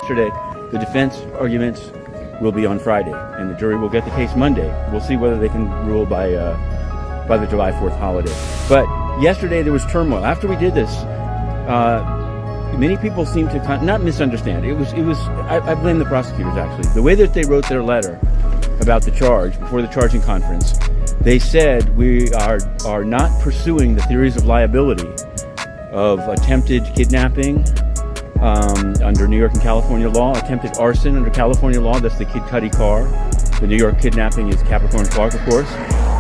Yesterday, the defense arguments will be on Friday, and the jury will get the case Monday. We'll see whether they can rule by the July 4th holiday. But yesterday there was turmoil. After we did this, many people seemed to not misunderstand. I blame the prosecutors, actually. The way that they wrote their letter about the charge before the charging conference, they said we are not pursuing the theories of liability of attempted kidnapping under New York and California law, attempted arson under California law, that's the Kid Cudi car. The New York kidnapping is Capricorn Clark, of course,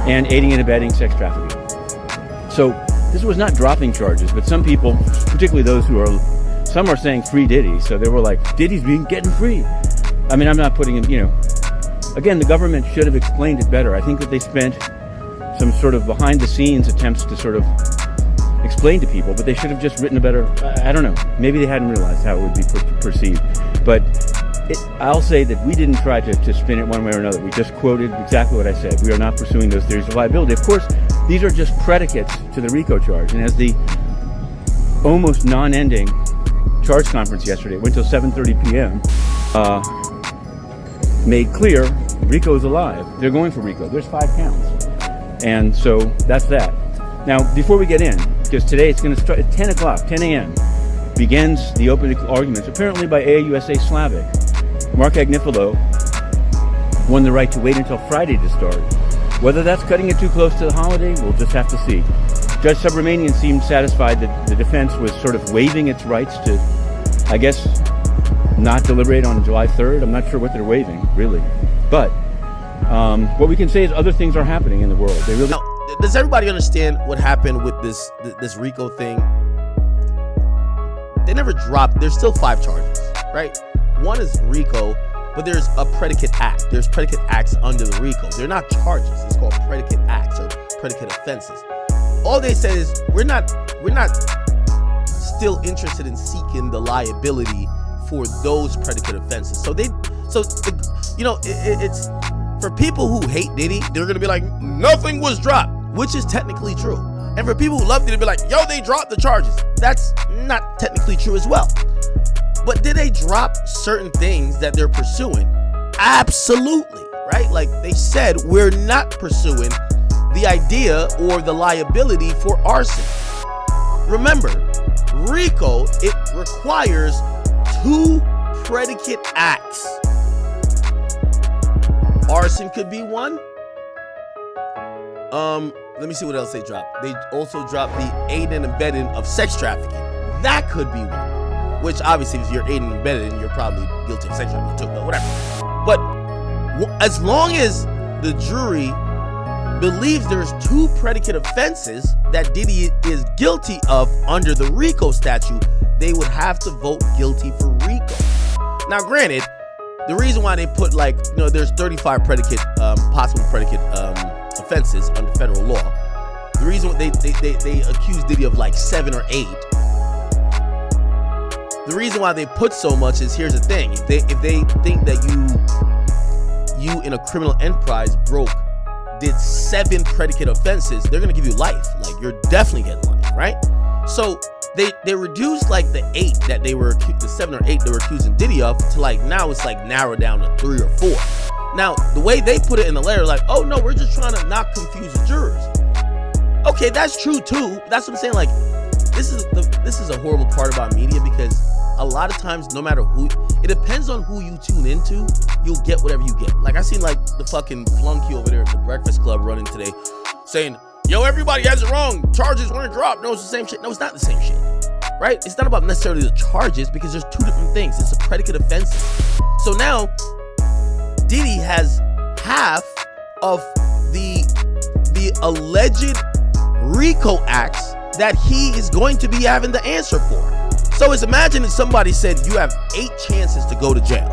and aiding and abetting sex trafficking. So this was not dropping charges, but some people, particularly those some are saying free Diddy, so they were like, Diddy's getting free. I mean, I'm not putting him, again, the government should have explained it better. I think that they spent some sort of behind the scenes attempts to sort of explain to people, but they should have just written a better, I don't know, maybe they hadn't realized how it would be perceived. But I'll say that we didn't try to spin it one way or another. We just quoted exactly what I said. We are not pursuing those theories of liability. Of course, these are just predicates to the RICO charge. And as the almost non-ending charge conference yesterday, it went till 7:30 p.m., made clear RICO is alive. They're going for RICO. There's 5 counts. And so that's that. Now, before we get in, because today it's going to start at 10 o'clock, 10 a.m., begins the opening arguments, apparently by AUSA Slavic. Mark Agnifilo won the right to wait until Friday to start. Whether that's cutting it too close to the holiday, we'll just have to see. Judge Subramanian seemed satisfied that the defense was sort of waiving its rights to, I guess, not deliberate on July 3rd. I'm not sure what they're waiving, really. But what we can say is other things are happening in the world. They really. Now, does everybody understand what happened with this RICO thing? They never dropped. There's still 5 charges, right? One is RICO, but there's a predicate act. There's predicate acts under the RICO. They're not charges. It's called predicate acts or predicate offenses. All they said is we're not still interested in seeking the liability for those predicate offenses. It's for people who hate Diddy, they're gonna be like, nothing was dropped, which is technically true. And for people who love Diddy, be like, yo, they dropped the charges. That's not technically true as well. But did they drop certain things that they're pursuing? Absolutely, right? Like they said, we're not pursuing the idea or the liability for arson. Remember, RICO, it requires 2 predicate acts. Arson could be one. Let me see what else they dropped. They also dropped the aiding and abetting of sex trafficking. That could be one. Which obviously, if you're aiding and abetting, you're probably guilty of sex trafficking too, but whatever. But as long as the jury believes there's 2 predicate offenses that Diddy is guilty of under the RICO statute, they would have to vote guilty for RICO. Now, granted, the reason why they put there's 35 possible predicate offenses under federal law. The reason they accuse Diddy of 7 or 8. The reason why they put so much is, here's the thing: if they think that you in a criminal enterprise did 7 predicate offenses, they're gonna give you life. Like, you're definitely getting life, right? So they reduced the 8 that they were the 7 or 8 they were accusing Diddy of to now it's narrowed down to 3 or 4. Now the way they put it in the letter, oh no, we're just trying to not confuse the jurors. Okay, that's true too. That's what I'm saying. This is a horrible part about media, because a lot of times, no matter who, it depends on who you tune into, you'll get whatever you get. I seen the fucking flunky over there at the Breakfast Club running today saying, yo, everybody has it wrong. Charges weren't dropped. No, it's the same shit. No, it's not the same shit, right? It's not about necessarily the charges, because there's 2 different things. It's a predicate offenses. So now Diddy has half of the alleged RICO acts that he is going to be having to answer for. So imagine if somebody said you have 8 chances to go to jail,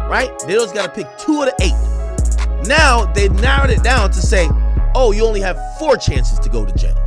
right? They just got to pick 2 of the 8. Now they narrowed it down to say, oh, you only have 4 chances to go to jail.